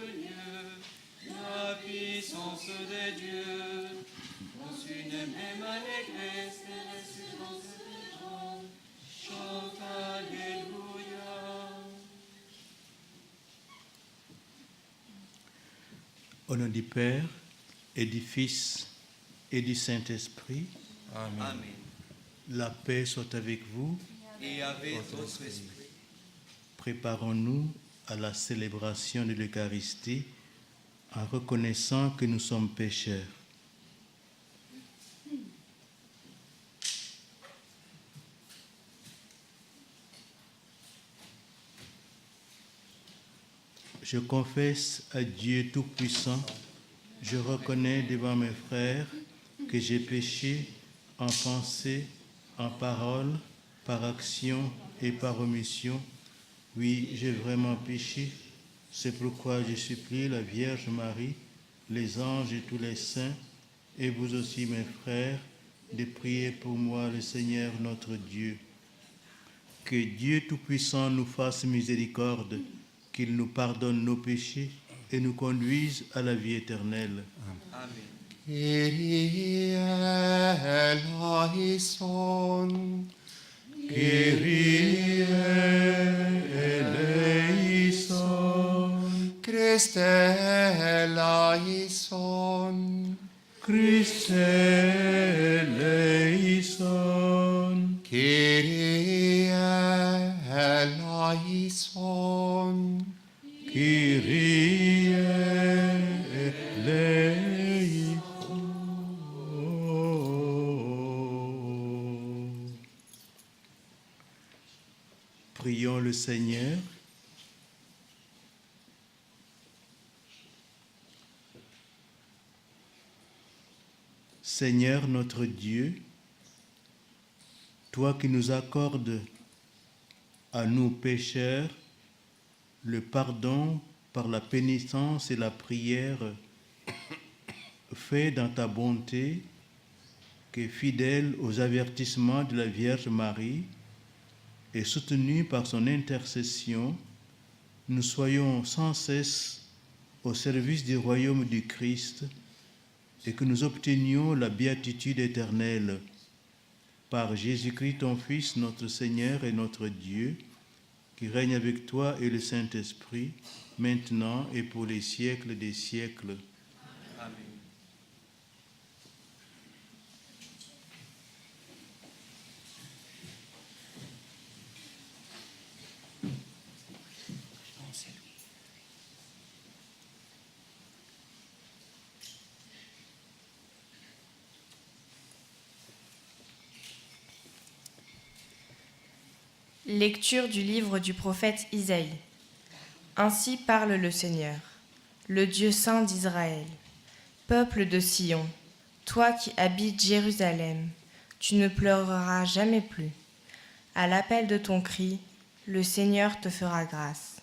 Dieu, la puissance de Dieu, dans une même allégresse, et dans ce trône, chante Alléluia. Au nom du Père et du Fils et du Saint-Esprit, Amen. La paix soit avec vous. Et avec votre esprit. Préparons-nous à la célébration de l'Eucharistie en reconnaissant que nous sommes pécheurs. Je confesse à Dieu Tout-Puissant, je reconnais devant mes frères que j'ai péché en pensée, en parole, par action et par omission. Oui, j'ai vraiment péché. C'est pourquoi je supplie la Vierge Marie, les anges et tous les saints, et vous aussi mes frères, de prier pour moi le Seigneur notre Dieu. Que Dieu Tout-Puissant nous fasse miséricorde, qu'il nous pardonne nos péchés et nous conduise à la vie éternelle. Amen. Kyrie eleison. Kyrie eleison. Christe eleison. Christe eleison. Kyrie eleison. Kyrie eleison. Prions le Seigneur. Seigneur notre Dieu, toi qui nous accordes à nous pécheurs le pardon par la pénitence et la prière, fais dans ta bonté que, fidèle aux avertissements de la Vierge Marie et soutenus par son intercession, nous soyons sans cesse au service du royaume du Christ et que nous obtenions la béatitude éternelle. Par Jésus-Christ, ton Fils, notre Seigneur et notre Dieu, qui règne avec toi et le Saint-Esprit, maintenant et pour les siècles des siècles. Amen. Lecture du livre du prophète Isaïe. Ainsi parle le Seigneur, le Dieu saint d'Israël. Peuple de Sion, toi qui habites Jérusalem, tu ne pleureras jamais plus. À l'appel de ton cri, le Seigneur te fera grâce.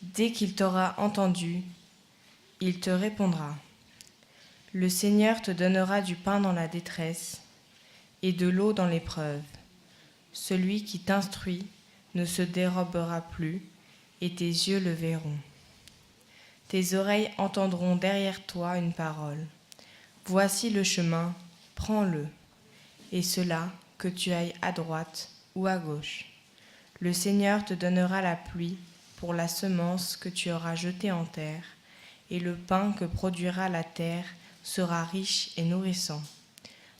Dès qu'il t'aura entendu, il te répondra. Le Seigneur te donnera du pain dans la détresse et de l'eau dans l'épreuve. Celui qui t'instruit ne se dérobera plus, et tes yeux le verront. Tes oreilles entendront derrière toi une parole. Voici le chemin, prends-le, et cela, que tu ailles à droite ou à gauche. Le Seigneur te donnera la pluie pour la semence que tu auras jetée en terre, et le pain que produira la terre sera riche et nourrissant.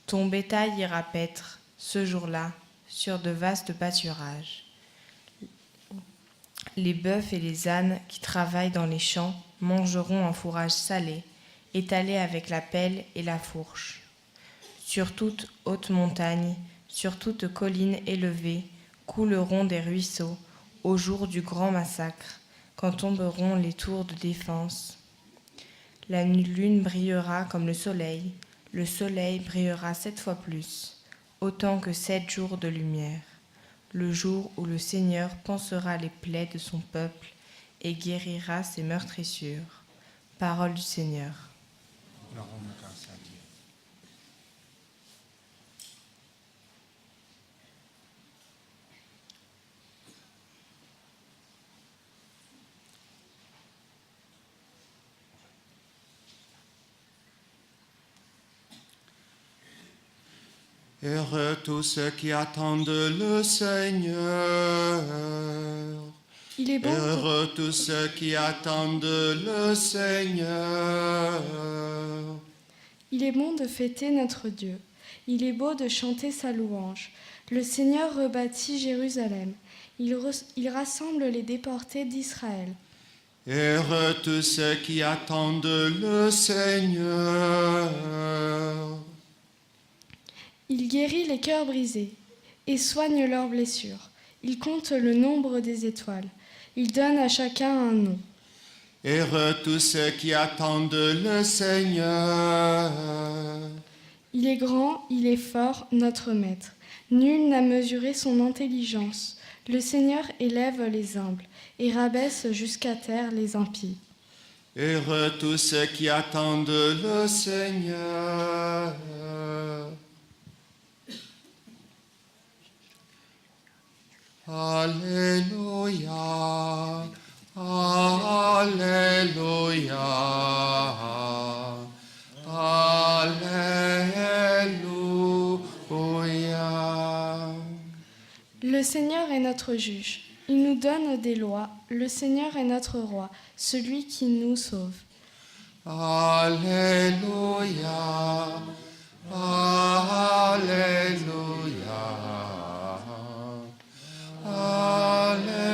Ton bétail ira paître, ce jour-là, sur de vastes pâturages. Les bœufs et les ânes qui travaillent dans les champs mangeront un fourrage salé, étalé avec la pelle et la fourche. Sur toute haute montagne, sur toute colline élevée, couleront des ruisseaux au jour du grand massacre, quand tomberont les tours de défense. La lune brillera comme le soleil brillera 7 fois plus, autant que 7 jours de lumière, le jour où le Seigneur pansera les plaies de son peuple et guérira ses meurtrissures. Parole du Seigneur. Nous rendons grâce à Dieu. Heureux tous ceux qui attendent le Seigneur. Il est bon de, Heureux tous ceux qui attendent le Seigneur. il est bon de fêter notre Dieu. Il est beau de chanter sa louange. Le Seigneur rebâtit Jérusalem. Il rassemble les déportés d'Israël. Heureux tous ceux qui attendent le Seigneur. Il guérit les cœurs brisés et soigne leurs blessures. Il compte le nombre des étoiles. Il donne à chacun un nom. Heureux tous ceux qui attendent le Seigneur. Il est grand, il est fort, notre Maître. Nul n'a mesuré son intelligence. Le Seigneur élève les humbles et rabaisse jusqu'à terre les impies. Heureux tous ceux qui attendent le Seigneur. Alléluia, Alléluia, Alléluia. Le Seigneur est notre juge. Il nous donne des lois. Le Seigneur est notre roi, celui qui nous sauve. Alléluia, Alléluia. Alléluia.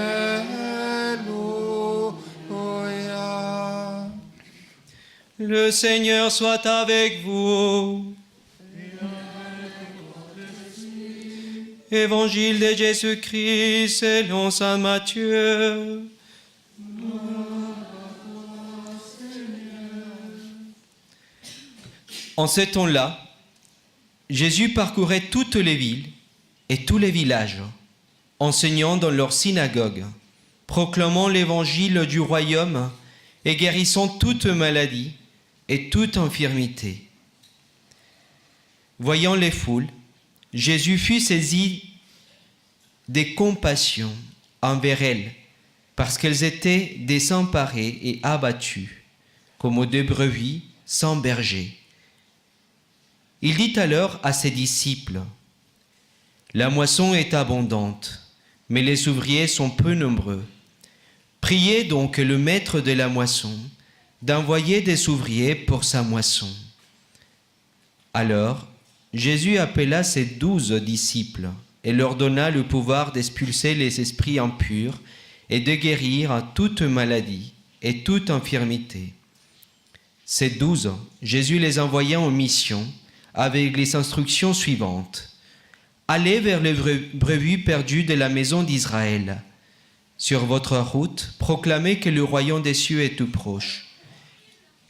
Le Seigneur soit avec vous. Évangile de Jésus-Christ selon saint Matthieu. En ce temps-là, Jésus parcourait toutes les villes et tous les villages, enseignant dans leurs synagogues, proclamant l'évangile du royaume et guérissant toute maladie et toute infirmité. Voyant les foules, Jésus fut saisi de compassion envers elles, parce qu'elles étaient désemparées et abattues, comme des brebis sans berger. Il dit alors à ses disciples, « La moisson est abondante, mais les ouvriers sont peu nombreux. Priez donc le maître de la moisson d'envoyer des ouvriers pour sa moisson. » Alors, Jésus appela ses 12 disciples et leur donna le pouvoir d'expulser les esprits impurs et de guérir toute maladie et toute infirmité. Ces 12, Jésus les envoya en mission avec les instructions suivantes. Allez vers les brebis perdues de la maison d'Israël. Sur votre route, proclamez que le royaume des cieux est tout proche.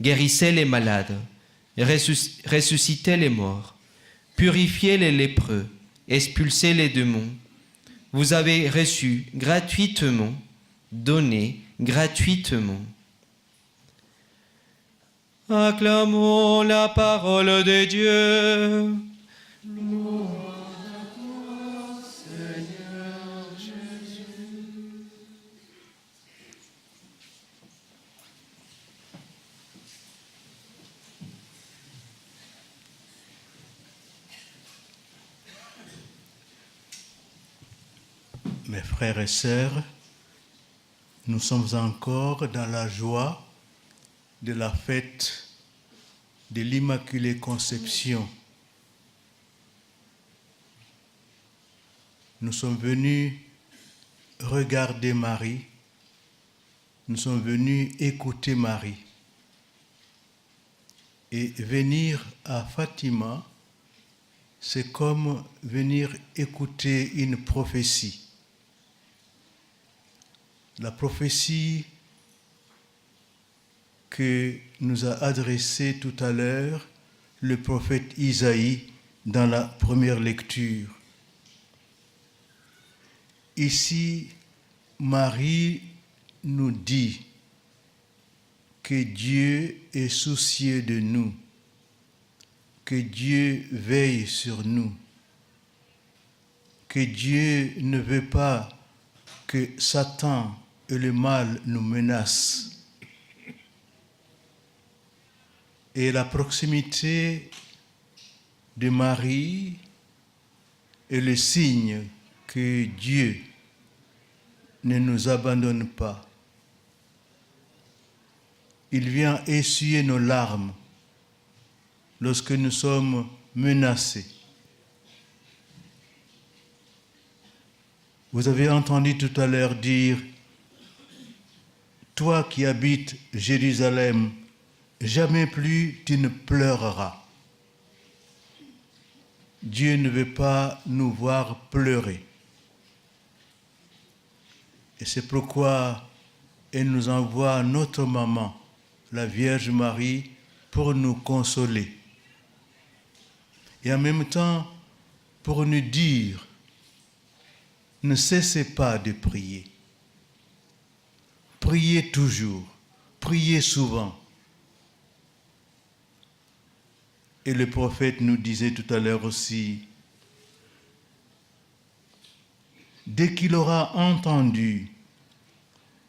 Guérissez les malades, ressuscitez les morts, purifiez les lépreux, expulsez les démons. Vous avez reçu gratuitement, donnez gratuitement. Acclamons la parole de Dieu. Mes frères et sœurs, nous sommes encore dans la joie de la fête de l'Immaculée Conception. Nous sommes venus regarder Marie, nous sommes venus écouter Marie. Et venir à Fatima, c'est comme venir écouter une prophétie. La prophétie que nous a adressée tout à l'heure le prophète Isaïe dans la première lecture. Ici, Marie nous dit que Dieu est soucieux de nous, que Dieu veille sur nous, que Dieu ne veut pas que Satan et le mal nous menacent. Et la proximité de Marie est le signe que Dieu ne nous abandonne pas. Il vient essuyer nos larmes lorsque nous sommes menacés. Vous avez entendu tout à l'heure dire, toi qui habites Jérusalem, jamais plus tu ne pleureras. Dieu ne veut pas nous voir pleurer. Et c'est pourquoi elle nous envoie notre maman, la Vierge Marie, pour nous consoler. Et en même temps, pour nous dire, ne cessez pas de prier. Priez toujours, priez souvent. Et le prophète nous disait tout à l'heure aussi, dès qu'il aura entendu,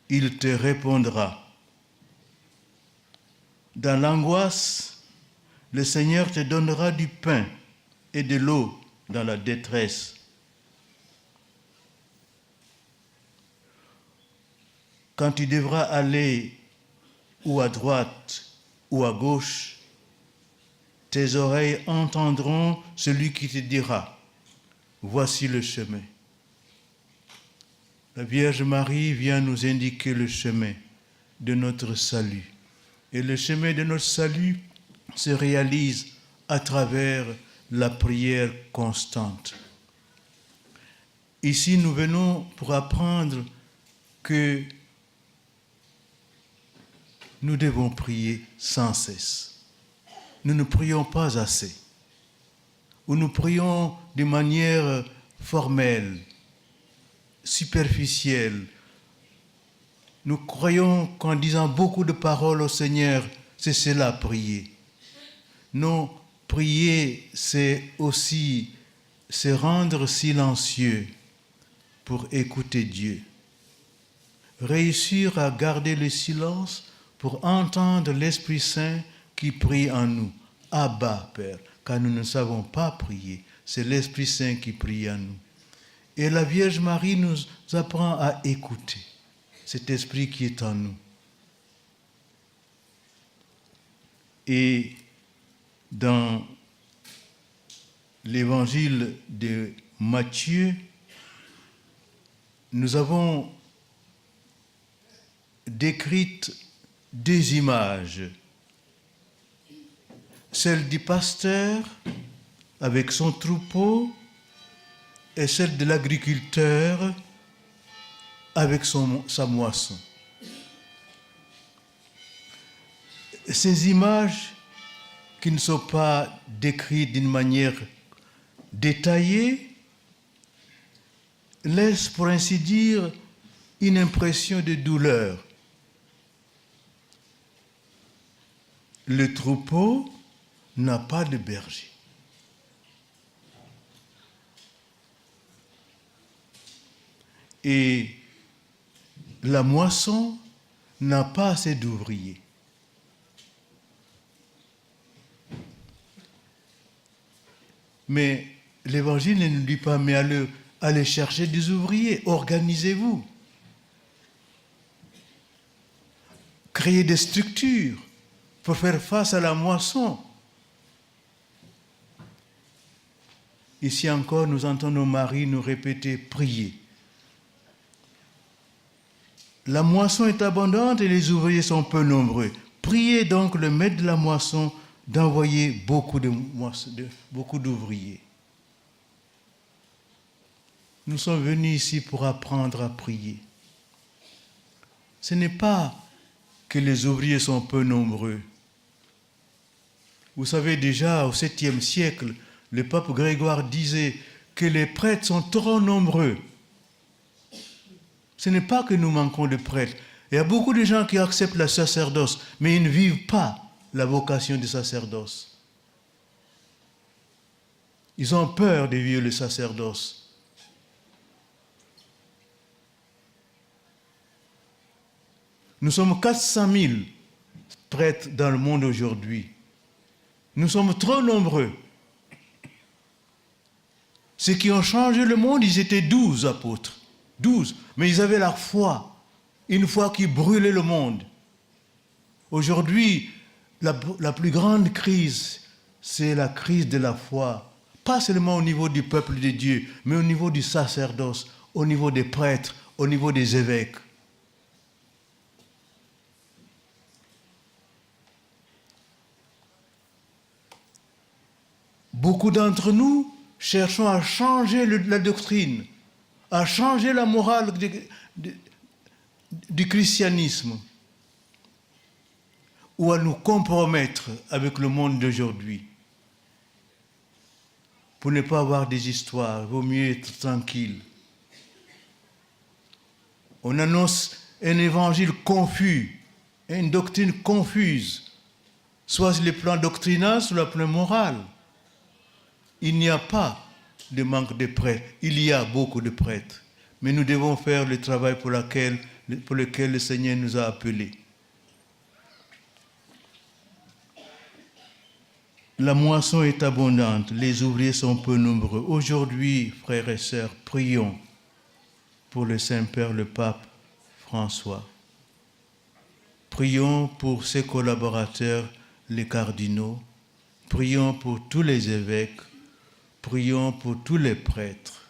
il te répondra. Dans l'angoisse, le Seigneur te donnera du pain et de l'eau dans la détresse. Quand tu devras aller ou à droite ou à gauche, tes oreilles entendront celui qui te dira, voici le chemin. La Vierge Marie vient nous indiquer le chemin de notre salut. Et le chemin de notre salut se réalise à travers la prière constante. Ici, nous venons pour apprendre que nous devons prier sans cesse. Nous ne prions pas assez. Ou nous prions de manière formelle, superficielle. Nous croyons qu'en disant beaucoup de paroles au Seigneur, c'est cela, prier. Non, prier, c'est aussi se rendre silencieux pour écouter Dieu. Réussir à garder le silence pour entendre l'Esprit Saint qui prie en nous. Abba, Père, car nous ne savons pas prier. C'est l'Esprit Saint qui prie en nous. Et la Vierge Marie nous apprend à écouter cet Esprit qui est en nous. Et dans l'évangile de Matthieu, nous avons décrites deux images. Celle du pasteur avec son troupeau et celle de l'agriculteur avec sa moisson. Ces images qui ne sont pas décrites d'une manière détaillée laissent, pour ainsi dire, une impression de douleur. Le troupeau n'a pas de berger. Et la moisson n'a pas assez d'ouvriers. Mais l'Évangile ne nous dit pas, mais allez chercher des ouvriers, organisez-vous. Créez des structures pour faire face à la moisson. Ici encore, nous entendons Marie nous répéter, priez. La moisson est abondante et les ouvriers sont peu nombreux. Priez donc le maître de la moisson d'envoyer beaucoup d'ouvriers. Nous sommes venus ici pour apprendre à prier. Ce n'est pas que les ouvriers sont peu nombreux. Vous savez déjà, au 7e siècle, le pape Grégoire disait que les prêtres sont trop nombreux. Ce n'est pas que nous manquons de prêtres. Il y a beaucoup de gens qui acceptent le sacerdoce, mais ils ne vivent pas la vocation du sacerdoce. Ils ont peur de vivre le sacerdoce. Nous sommes 400 000 prêtres dans le monde aujourd'hui. Nous sommes trop nombreux. Ceux qui ont changé le monde, ils étaient 12 apôtres. 12. Mais ils avaient la foi. Une foi qui brûlait le monde. Aujourd'hui, la plus grande crise, c'est la crise de la foi. Pas seulement au niveau du peuple de Dieu, mais au niveau du sacerdoce, au niveau des prêtres, au niveau des évêques. Beaucoup d'entre nous cherchons à changer la doctrine, à changer la morale du christianisme, ou à nous compromettre avec le monde d'aujourd'hui. Pour ne pas avoir des histoires, il vaut mieux être tranquille. On annonce un évangile confus, une doctrine confuse, soit sur le plan doctrinal, soit sur le plan moral. Il n'y a pas de manque de prêtres, il y a beaucoup de prêtres. Mais nous devons faire le travail pour lequel le Seigneur nous a appelés. La moisson est abondante, les ouvriers sont peu nombreux. Aujourd'hui, frères et sœurs, prions pour le Saint-Père, le Pape François. Prions pour ses collaborateurs, les cardinaux. Prions pour tous les évêques. Prions pour tous les prêtres,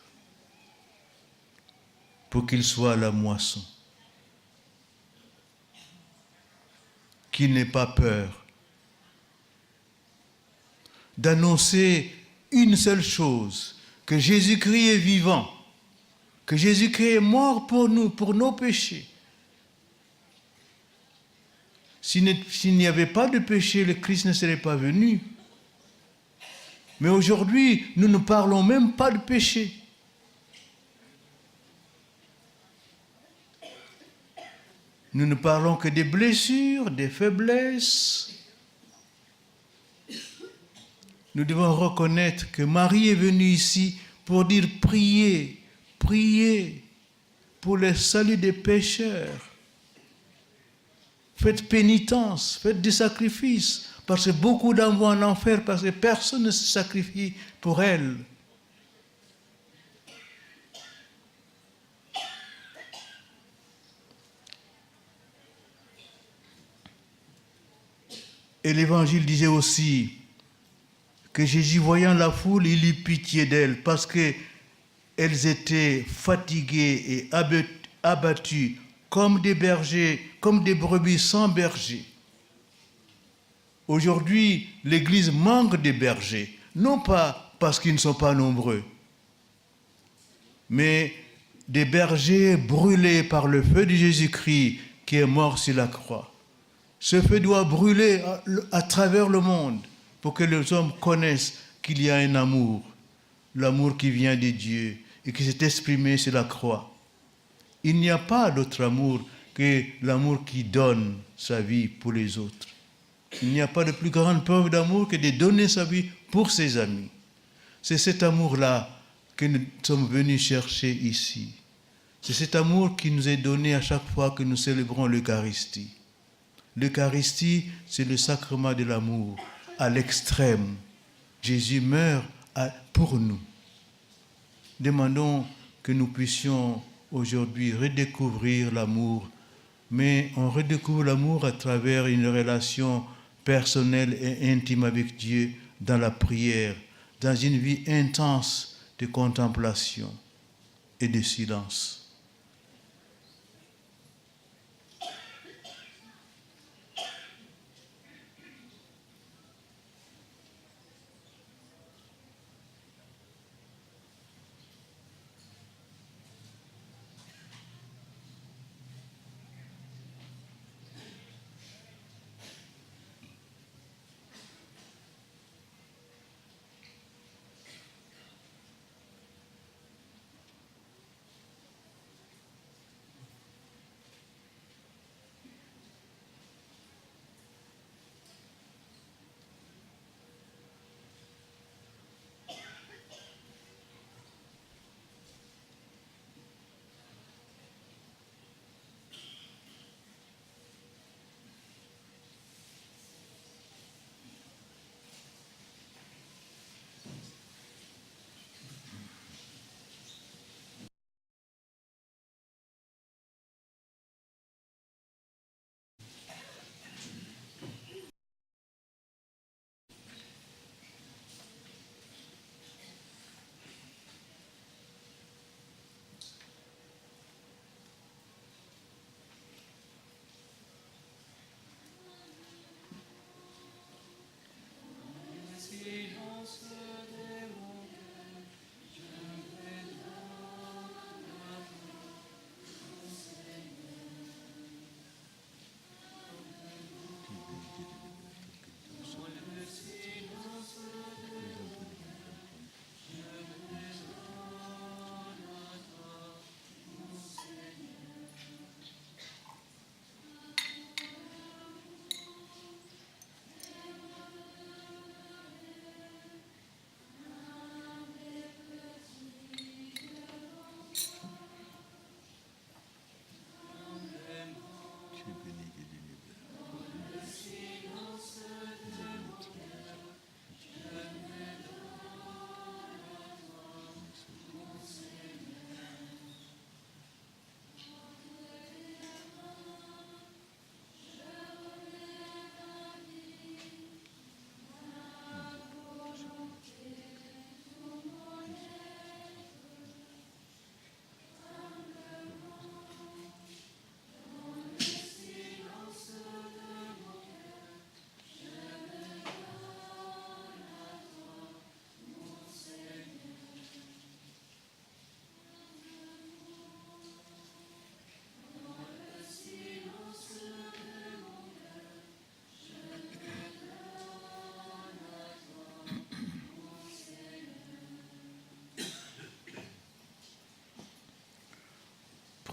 pour qu'ils soient à la moisson. Qu'ils n'aient pas peur d'annoncer une seule chose, que Jésus-Christ est vivant, que Jésus-Christ est mort pour nous, pour nos péchés. S'il n'y avait pas de péché, le Christ ne serait pas venu. Mais aujourd'hui, nous ne parlons même pas de péché. Nous ne parlons que des blessures, des faiblesses. Nous devons reconnaître que Marie est venue ici pour dire priez, priez pour le salut des pécheurs. Faites pénitence, faites des sacrifices. Parce que beaucoup d'âmes vont en enfer parce que personne ne se sacrifie pour elles. Et l'Évangile disait aussi que Jésus, voyant la foule, il eut pitié d'elles parce qu'elles étaient fatiguées et abattues comme des bergers, comme des brebis sans berger. Aujourd'hui, l'Église manque de bergers, non pas parce qu'ils ne sont pas nombreux, mais des bergers brûlés par le feu de Jésus-Christ qui est mort sur la croix. Ce feu doit brûler à travers le monde pour que les hommes connaissent qu'il y a un amour, l'amour qui vient de Dieu et qui s'est exprimé sur la croix. Il n'y a pas d'autre amour que l'amour qui donne sa vie pour les autres. Il n'y a pas de plus grande preuve d'amour que de donner sa vie pour ses amis. C'est cet amour-là que nous sommes venus chercher ici. C'est cet amour qui nous est donné à chaque fois que nous célébrons l'Eucharistie. L'Eucharistie, c'est le sacrement de l'amour à l'extrême. Jésus meurt pour nous. Demandons que nous puissions aujourd'hui redécouvrir l'amour, mais on redécouvre l'amour à travers une relation personnelle et intime avec Dieu dans la prière, dans une vie intense de contemplation et de silence.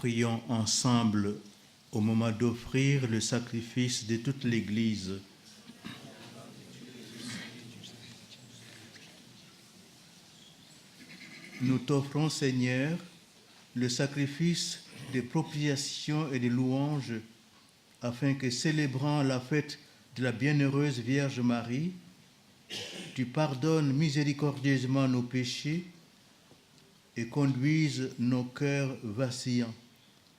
prions ensemble au moment d'offrir le sacrifice de toute l'Église. Nous t'offrons, Seigneur, le sacrifice de propitiation et de louange, afin que, célébrant la fête de la bienheureuse Vierge Marie, tu pardonnes miséricordieusement nos péchés et conduises nos cœurs vacillants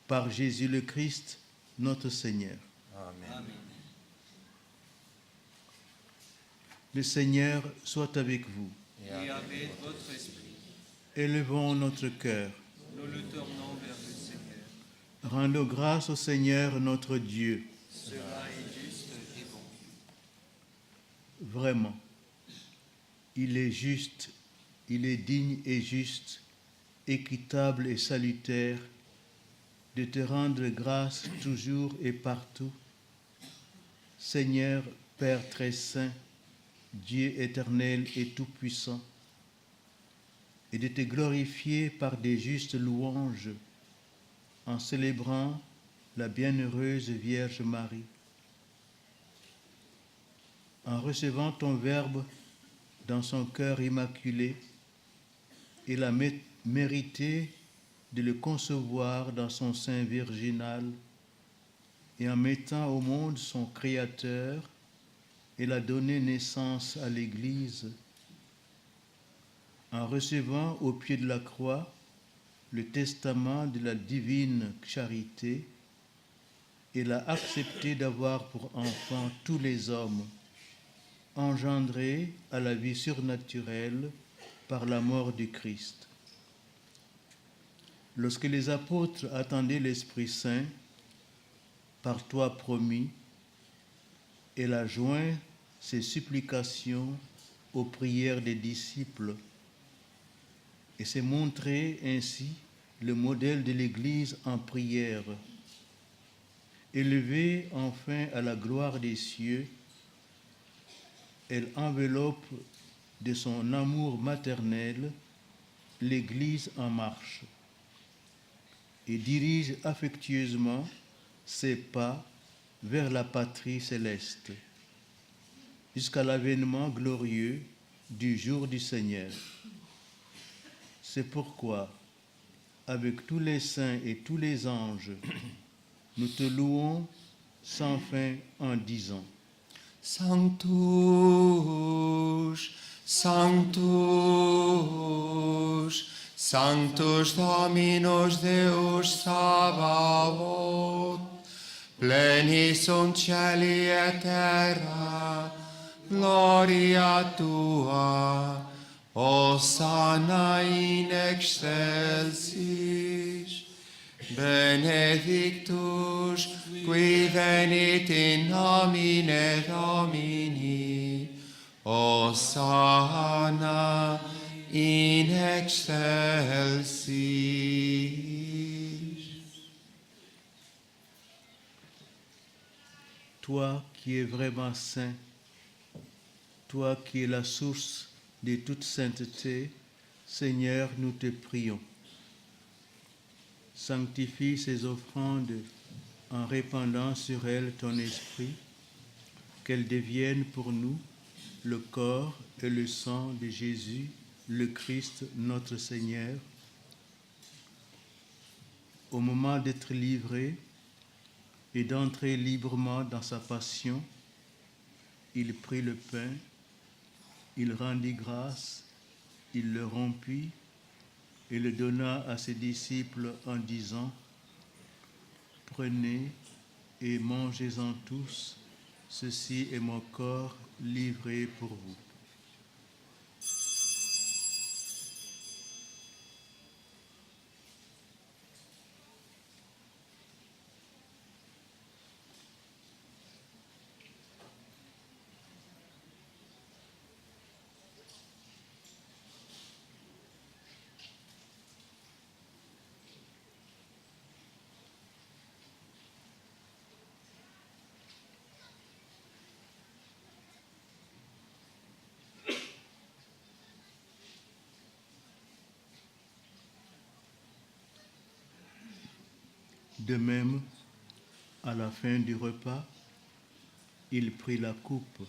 par Jésus le Christ, notre Seigneur. Amen. Le Seigneur soit avec vous. Et avec votre esprit, Élevons notre cœur. nous le tournons vers le Seigneur. Rendons grâce au Seigneur notre Dieu. Cela est juste et bon. Vraiment, il est juste, il est digne et juste, équitable et salutaire de te rendre grâce toujours et partout, Seigneur, Père très saint, Dieu éternel et tout-puissant, et de te glorifier par des justes louanges en célébrant la bienheureuse Vierge Marie. En recevant ton Verbe dans son cœur immaculé, il a mérité de le concevoir dans son sein virginal, et en mettant au monde son Créateur, il a donné naissance à l'Église. En recevant au pied de la croix le testament de la divine charité, il a accepté d'avoir pour enfants tous les hommes, engendrés à la vie surnaturelle par la mort du Christ. Lorsque les apôtres attendaient l'Esprit Saint, par toi promis, il a joint ses supplications aux prières des disciples et s'est montré ainsi le modèle de l'Église en prière. Élevée enfin à la gloire des cieux, elle enveloppe de son amour maternel l'Église en marche et dirige affectueusement ses pas vers la patrie céleste, jusqu'à l'avènement glorieux du jour du Seigneur. C'est pourquoi, avec tous les saints et tous les anges, nous te louons sans fin en disant: Sanctus, Sanctus, Sanctus Dominus Deus Sabaoth, pleni sunt cieli et terra, gloria tua, Hosanna in excelsis, benedictus qui venit in nomine Domini, Hosanna in excelsis. Toi qui es vraiment saint, toi qui es la source de toute sainteté, Seigneur, nous te prions. Sanctifie ces offrandes en répandant sur elles ton esprit, qu'elles deviennent pour nous le corps et le sang de Jésus, le Christ, notre Seigneur. Au moment d'être livré et d'entrer librement dans sa passion, il prit le pain, il rendit grâce, il le rompit et le donna à ses disciples en disant: Prenez et mangez-en tous, ceci est mon corps livré pour vous. De même, à la fin du repas, il prit la coupe.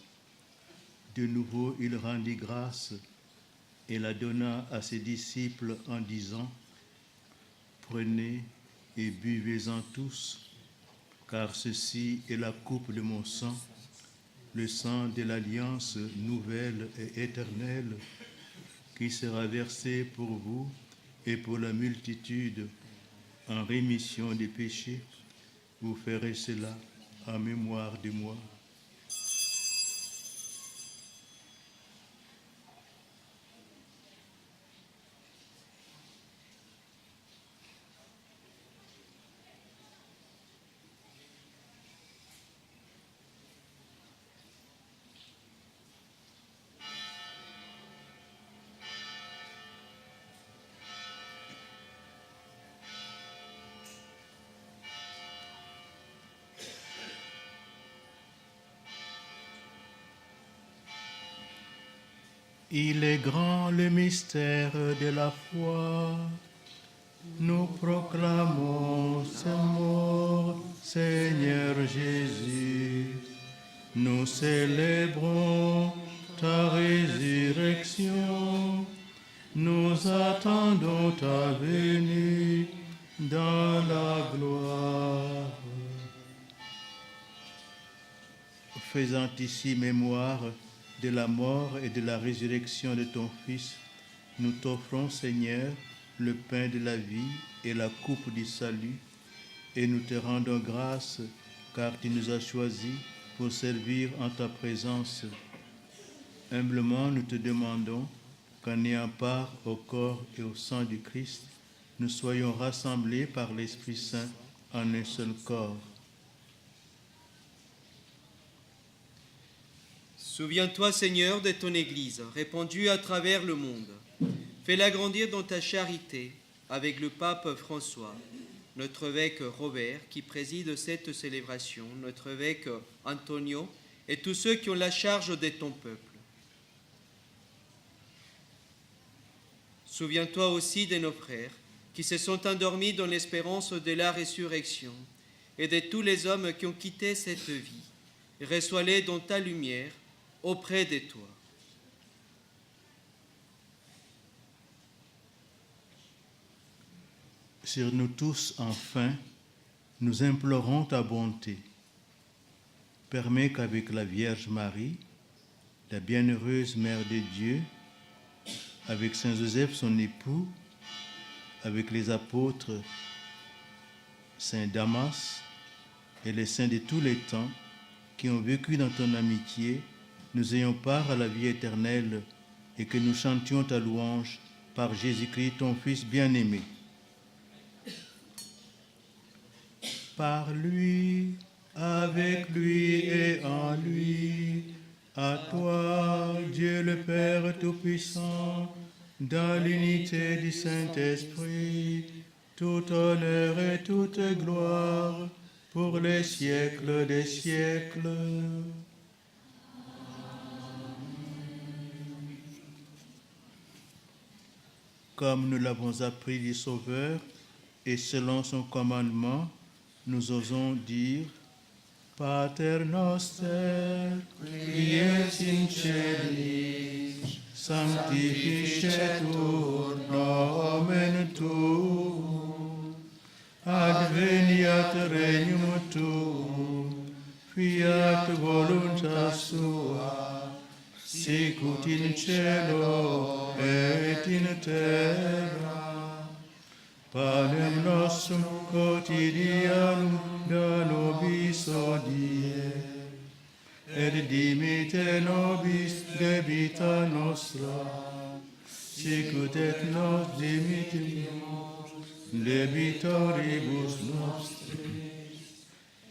De nouveau, il rendit grâce et la donna à ses disciples en disant, « Prenez et buvez-en tous, car ceci est la coupe de mon sang, le sang de l'alliance nouvelle et éternelle, qui sera versé pour vous et pour la multitude en rémission des péchés. Vous ferez cela en mémoire de moi. » Il est grand le mystère de la foi. Nous proclamons ce mort, Seigneur Jésus. Nous célébrons ta résurrection. Nous attendons ta venue dans la gloire. Faisant ici mémoire de la mort et de la résurrection de ton Fils, nous t'offrons, Seigneur, le pain de la vie et la coupe du salut, et nous te rendons grâce, car tu nous as choisis pour servir en ta présence. Humblement, nous te demandons qu'en ayant part au corps et au sang du Christ, nous soyons rassemblés par l'Esprit Saint en un seul corps. Souviens-toi, Seigneur, de ton Église, répandue à travers le monde. Fais-la grandir dans ta charité, avec le pape François, notre évêque Robert, qui préside cette célébration, notre évêque Antonio, et tous ceux qui ont la charge de ton peuple. Souviens-toi aussi de nos frères, qui se sont endormis dans l'espérance de la résurrection, et de tous les hommes qui ont quitté cette vie. Reçois-les dans ta lumière, auprès de toi. Sur nous tous, enfin, nous implorons ta bonté. Permets qu'avec la Vierge Marie, la bienheureuse Mère de Dieu, avec Saint Joseph, son époux, avec les apôtres, Saint Damas et les saints de tous les temps qui ont vécu dans ton amitié, nous ayons part à la vie éternelle et que nous chantions ta louange par Jésus-Christ, ton Fils bien-aimé. Par lui, avec lui et en lui, à toi, Dieu le Père Tout-Puissant, dans l'unité du Saint-Esprit, tout honneur et toute gloire pour les siècles des siècles. Comme nous l'avons appris du Sauveur, et selon son commandement, nous osons dire, Pater noster, qui es in celis, sanctificetur nomen tuum, adveniat regnum tuum, fiat voluntas tua, sicut in cielo et in terra. Panem nostrum quotidianum da nobis hodie, et dimitte nobis debita nostra, sicut et nos dimittimus debitoribus nostris,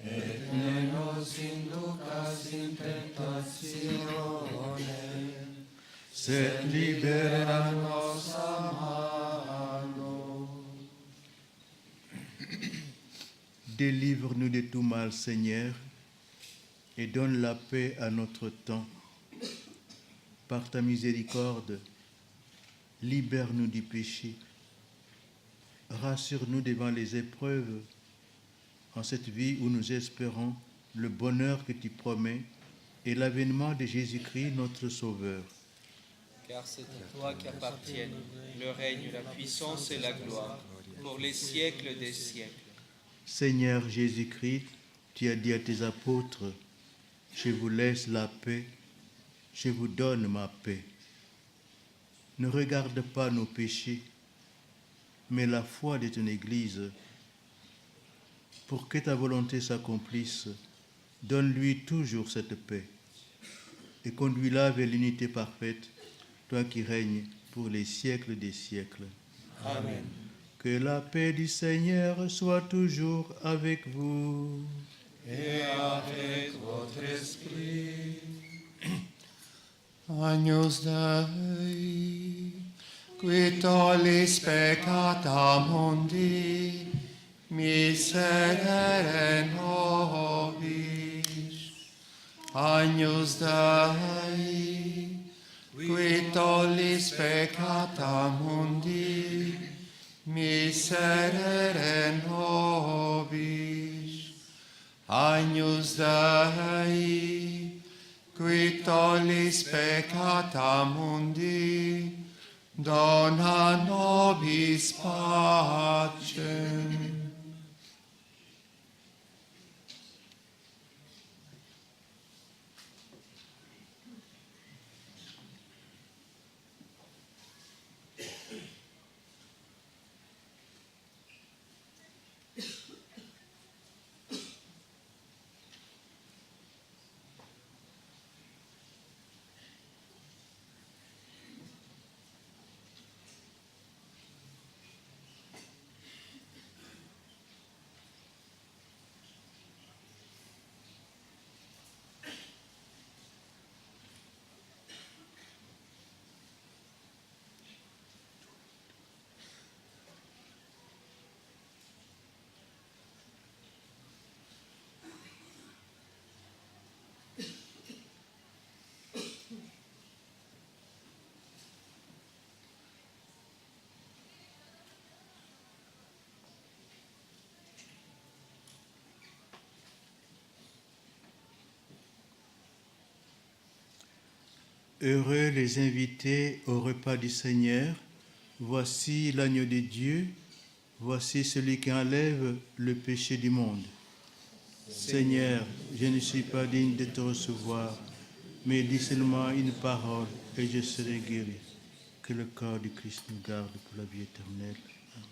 et ne nos inducas in tentatione, sed libera nos a malo. Délivre-nous de tout mal, Seigneur, et donne la paix à notre temps. Par ta miséricorde, libère-nous du péché. Rassure-nous devant les épreuves en cette vie où nous espérons le bonheur que tu promets et l'avènement de Jésus-Christ, notre Sauveur. Car c'est à toi qu'appartiennent le règne, la puissance et la gloire, pour les siècles des siècles. Seigneur Jésus-Christ, tu as dit à tes apôtres, « Je vous laisse la paix, je vous donne ma paix. » Ne regarde pas nos péchés, mais la foi de ton Église. Pour que ta volonté s'accomplisse, donne-lui toujours cette paix et conduis-la vers l'unité parfaite, toi qui règnes pour les siècles des siècles. Amen. Que la paix du Seigneur soit toujours avec vous. Et avec votre esprit. Agnus Dei, qui tollis peccata mundi, miserere nobis. Agnus Dei, qui tollis peccata mundi, miserere nobis. Agnus Dei, qui tollis peccata mundi, dona nobis pacem. Heureux les invités au repas du Seigneur. Voici l'agneau de Dieu. Voici celui qui enlève le péché du monde. Seigneur, je ne suis pas digne de te recevoir, mais dis seulement une parole et je serai guéri. Que le corps du Christ nous garde pour la vie éternelle. Amen.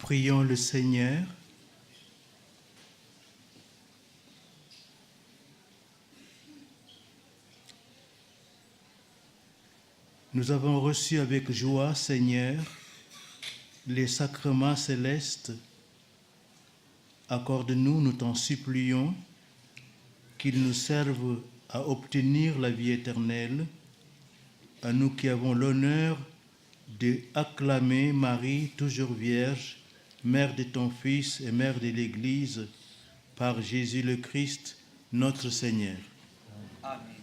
Prions le Seigneur. Nous avons reçu avec joie, Seigneur, les sacrements célestes. Accorde-nous, nous t'en supplions, qu'ils nous servent à obtenir la vie éternelle, à nous qui avons l'honneur d'acclamer Marie, toujours Vierge, Mère de ton Fils et Mère de l'Église, par Jésus le Christ, notre Seigneur. Amen.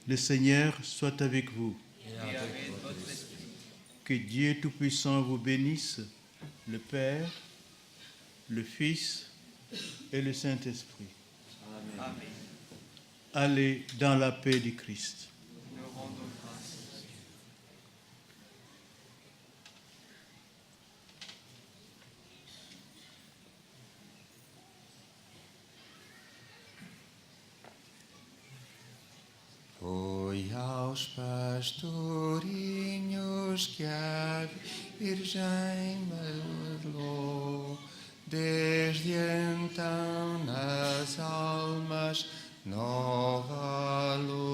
Le Seigneur soit avec vous. Et avec votre esprit. Que Dieu Tout-Puissant vous bénisse, le Père, le Fils et le Saint-Esprit. Amen. Allez dans la paix du Christ. Nous rendons grâce. Foi aos pastorinhos que a Virgem melou, desde então nas almas nova luz.